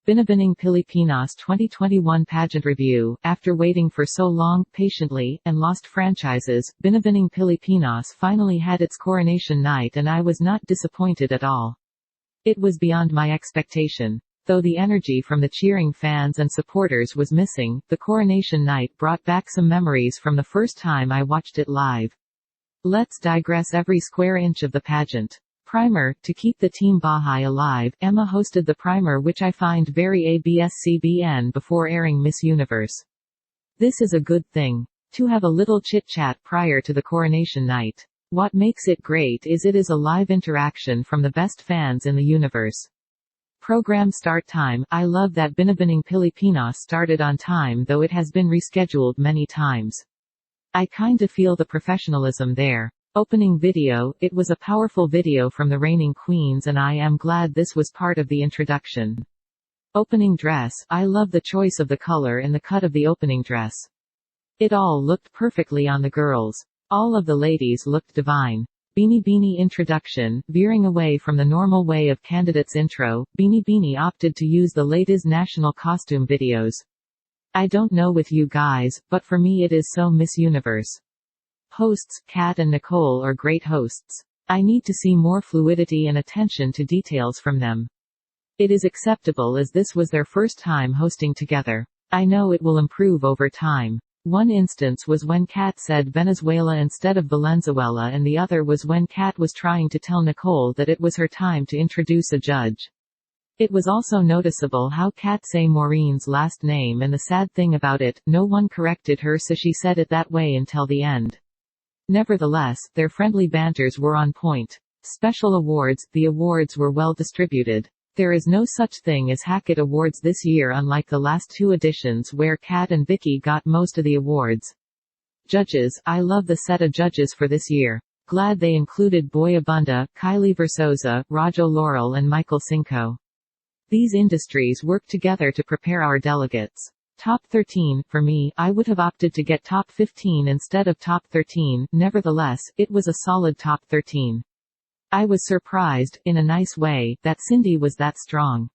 Binibining Pilipinas 2021 Pageant Review. After waiting for so long, patiently, and lost franchises, Binibining Pilipinas finally had its coronation night and I was not disappointed at all. It was beyond my expectation. Though the energy from the cheering fans and supporters was missing, the coronation night brought back some memories from the first time I watched it live. Let's digress every square inch of the pageant. Primer. To keep the Team Bahay alive, Emma hosted the primer, which I find very ABS-CBN, before airing Miss Universe. This is a good thing. To have a little chit-chat prior to the coronation night. What makes it great is it is a live interaction from the best fans in the universe. Program start time. I love that Binibining Pilipinas started on time, though it has been rescheduled many times. I kinda feel the professionalism there. Opening video. It was a powerful video from the reigning queens and I am glad this was part of the introduction. Opening dress. I love the choice of the color and the cut of the opening dress. It all looked perfectly on the girls. All of the ladies looked divine. Binibining introduction. Veering away from the normal way of candidates intro, Binibining opted to use the latest national costume videos. I don't know with you guys, but for me it is so Miss Universe. Hosts, Kat and Nicole, are great hosts. I need to see more fluidity and attention to details from them. It is acceptable as this was their first time hosting together. I know it will improve over time. One instance was when Kat said Venezuela instead of Valenzuela, and the other was when Kat was trying to tell Nicole that it was her time to introduce a judge. It was also noticeable how Kat say Maureen's last name, and the sad thing about it, no one corrected her, so she said it that way until the end. Nevertheless, their friendly banters were on point. Special awards. The awards were well distributed. There is no such thing as Hackett Awards this year, unlike the last two editions where Kat and Vicky got most of the awards. Judges. I love the set of judges for this year. Glad they included Boy Abunda, Kylie Versosa, Rajo Laurel and Michael Cinco. These industries work together to prepare our delegates. Top 13. For me, I would have opted to get top 15 instead of top 13, nevertheless, it was a solid top 13. I was surprised, in a nice way, that Cindy was that strong.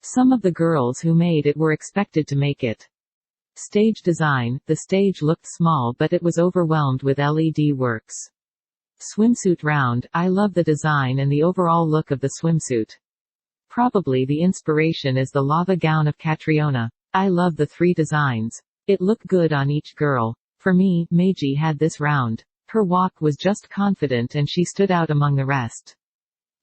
Some of the girls who made it were expected to make it. Stage design. The stage looked small but it was overwhelmed with LED works. Swimsuit round. I love the design and the overall look of the swimsuit. Probably the inspiration is the lava gown of Catriona. I love the three designs. It looked good on each girl. For me, Meiji had this round. Her walk was just confident and she stood out among the rest.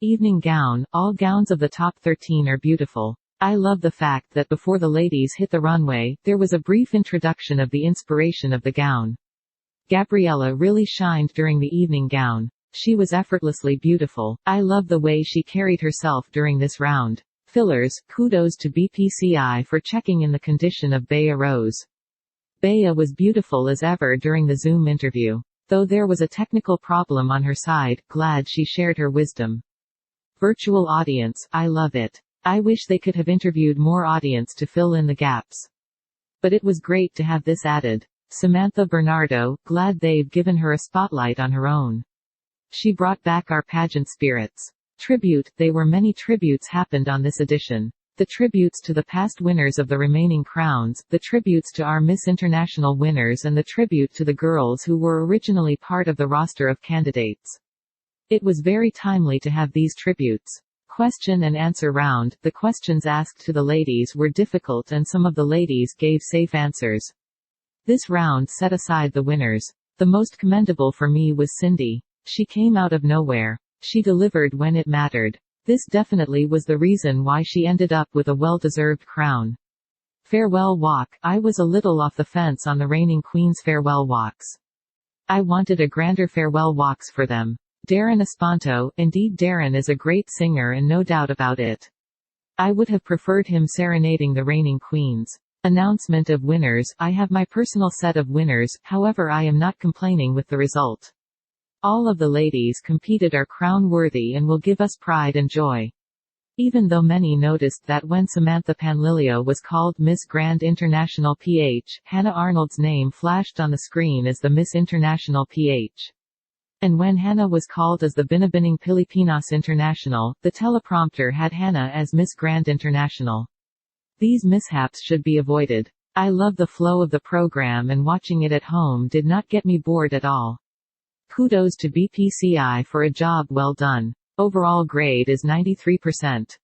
Evening gown. All gowns of the top 13 are beautiful. I love the fact that before the ladies hit the runway, there was a brief introduction of the inspiration of the gown. Gabriella really shined during the evening gown. She was effortlessly beautiful. I love the way she carried herself during this round. Fillers. Kudos to BPCI for checking in the condition of Bea Rose. Bea was beautiful as ever during the Zoom interview. Though there was a technical problem on her side, glad she shared her wisdom. Virtual audience. I love it. I wish they could have interviewed more audience to fill in the gaps. But it was great to have this added. Samantha Bernardo. Glad they've given her a spotlight on her own. She brought back our pageant spirits. Tribute. They were many tributes happened on this edition. The tributes to the past winners of the remaining crowns, the tributes to our Miss International winners and the tribute to the girls who were originally part of the roster of candidates. It was very timely to have these tributes. Question and answer round. The questions asked to the ladies were difficult and some of the ladies gave safe answers. This round set aside the winners. The most commendable for me was Cindy. She came out of nowhere. She delivered when it mattered. This definitely was the reason why she ended up with a well-deserved crown. Farewell walk. I was a little off the fence on the reigning queens' farewell walks. I wanted a grander farewell walks for them. Darren Espanto. Indeed, Darren is a great singer and no doubt about it. I would have preferred him serenading the reigning queens. Announcement of winners. I have my personal set of winners, however I am not complaining with the result. All of the ladies competed are crown-worthy and will give us pride and joy. Even though many noticed that when Samantha Panlilio was called Miss Grand International PH, Hannah Arnold's name flashed on the screen as the Miss International PH. And when Hannah was called as the Binibining Pilipinas International, the teleprompter had Hannah as Miss Grand International. These mishaps should be avoided. I love the flow of the program and watching it at home did not get me bored at all. Kudos to BPCI for a job well done. Overall grade is 93%.